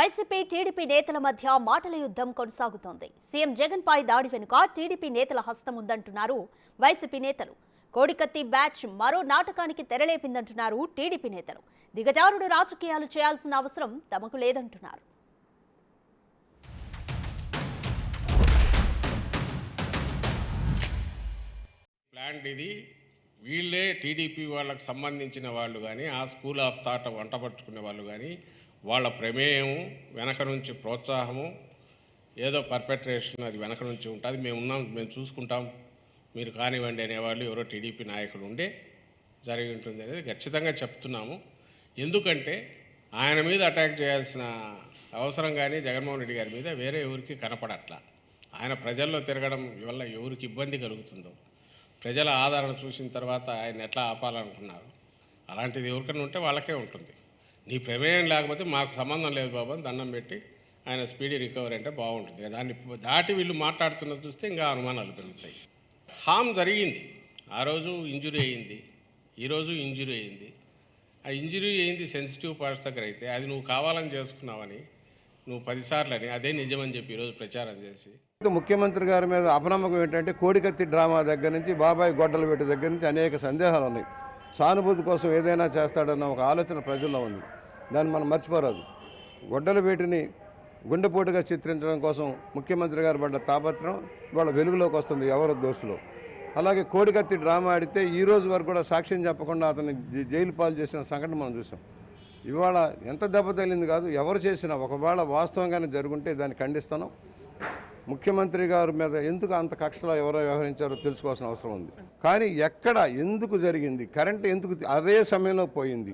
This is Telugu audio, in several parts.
వైసీపీ టీడీపీ నేతల మధ్య మాటల యుద్ధం కొనసాగుతోంది. సీఎం జగన్ పై దాడి వెనుక టీడీపీ నేతల హస్తం ఉందంటున్నారు వైసీపీ నేతలు. కోడికత్తి బ్యాచ్ మరో నాటకానికి తెరలేపిందంటున్నారు టీడీపీ నేతలు. దిగజారుడు రాజకీయాలు చేయాల్సిన అవసరం తమకు లేదంటున్నారు. ప్లాంట్ ఇది వీళ్ళే టీడీపీ వాళ్ళకు సంబంధించిన వాళ్ళు కానీ ఆ స్కూల్ ఆఫ్ థాట్ వంట పట్టుకునే వాళ్ళు కానీ వాళ్ళ ప్రమేయం వెనక నుంచి ప్రోత్సాహము ఏదో పర్పెట్రేషన్ అది వెనక నుంచి ఉంటుంది. మేము ఉన్నాం, మేము చూసుకుంటాం, మీరు కానివ్వండి అనేవాళ్ళు ఎవరో టీడీపీ నాయకులు ఉండే జరిగి ఉంటుంది అనేది ఖచ్చితంగా చెప్తున్నాము. ఎందుకంటే ఆయన మీద అటాక్ చేయాల్సిన అవసరం కానీ జగన్మోహన్ రెడ్డి గారి మీద వేరే ఎవరికి కనపడట్లా. ఆయన ప్రజల్లో తిరగడం వల్ల ఎవరికి ఇబ్బంది కలుగుతుందో, ప్రజల ఆదరణ చూసిన తర్వాత ఆయన ఎట్లా ఆపాలనుకున్నారు, అలాంటిది ఎవరికైనా ఉంటే వాళ్ళకే ఉంటుంది. నీ ప్రమేయం లేకపోతే మాకు సంబంధం లేదు బాబు అని దండం పెట్టి ఆయన స్పీడీ రికవరీ అంటే బాగుంటుంది. దాన్ని దాటి వీళ్ళు మాట్లాడుతున్నది చూస్తే ఇంకా అనుమానాలు పెరుగుతాయి. హామ్ జరిగింది, ఆ రోజు ఇంజురీ అయ్యింది, ఈరోజు ఇంజురీ అయ్యింది. ఆ ఇంజురీ అయింది సెన్సిటివ్ పార్ట్స్ దగ్గర అయితే అది నువ్వు కావాలని చేసుకున్నావని నువ్వు 10 సార్లు అని అదే నిజమని చెప్పి ఈరోజు ప్రచారం చేసి ముఖ్యమంత్రి గారి మీద అపనమ్మకం ఏంటంటే కోడికత్తి డ్రామా దగ్గర నుంచి బాబాయ్ గొడ్డలు పెట్టి దగ్గర నుంచి అనేక సందేహాలు ఉన్నాయి. సానుభూతి కోసం ఏదైనా చేస్తాడన్న ఒక ఆలోచన ప్రజల్లో ఉంది. దాన్ని మనం మర్చిపోరాదు. గొడ్డలు వేటిని గుండెపోటుగా చిత్రించడం కోసం ముఖ్యమంత్రి గారు పడ్డ తాపత్రం ఇవాళ వెలుగులోకి వస్తుంది ఎవరు దోషులో. అలాగే కోడికత్తి డ్రామా ఆడితే ఈ రోజు వరకు కూడా సాక్ష్యం చెప్పకుండా అతన్ని జైలు పాలు చేసిన సంఘటన మనం చూసాం. ఇవాళ ఎంత దెబ్బ తగిలింది కాదు, ఎవరు చేసినా ఒకవేళ వాస్తవంగానే జరుగుంటే దాన్ని ఖండిస్తాను. ముఖ్యమంత్రి గారి మీద ఎందుకు అంత కక్షలో ఎవరో వ్యవహరించారో తెలుసుకోవాల్సిన అవసరం ఉంది. కానీ ఎక్కడ ఎందుకు జరిగింది, కరెంటు ఎందుకు అదే సమయంలో పోయింది,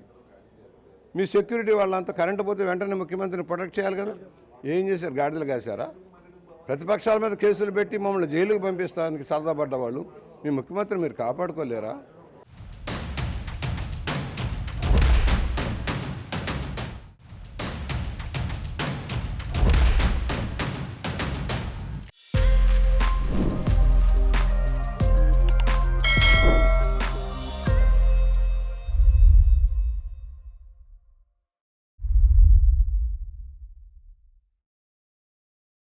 మీ సెక్యూరిటీ వాళ్ళంతా కరెంటు పోతే వెంటనే ముఖ్యమంత్రిని ప్రొటెక్ట్ చేయాలి కదా. ఏం చేశారు, గాడిదలు కాశారా? ప్రతిపక్షాల మీద కేసులు పెట్టి మమ్మల్ని జైలుకు పంపిస్తానికి సరదా పడ్డ వాళ్ళు మీ ముఖ్యమంత్రిని మీరు కాపాడుకోలేరా?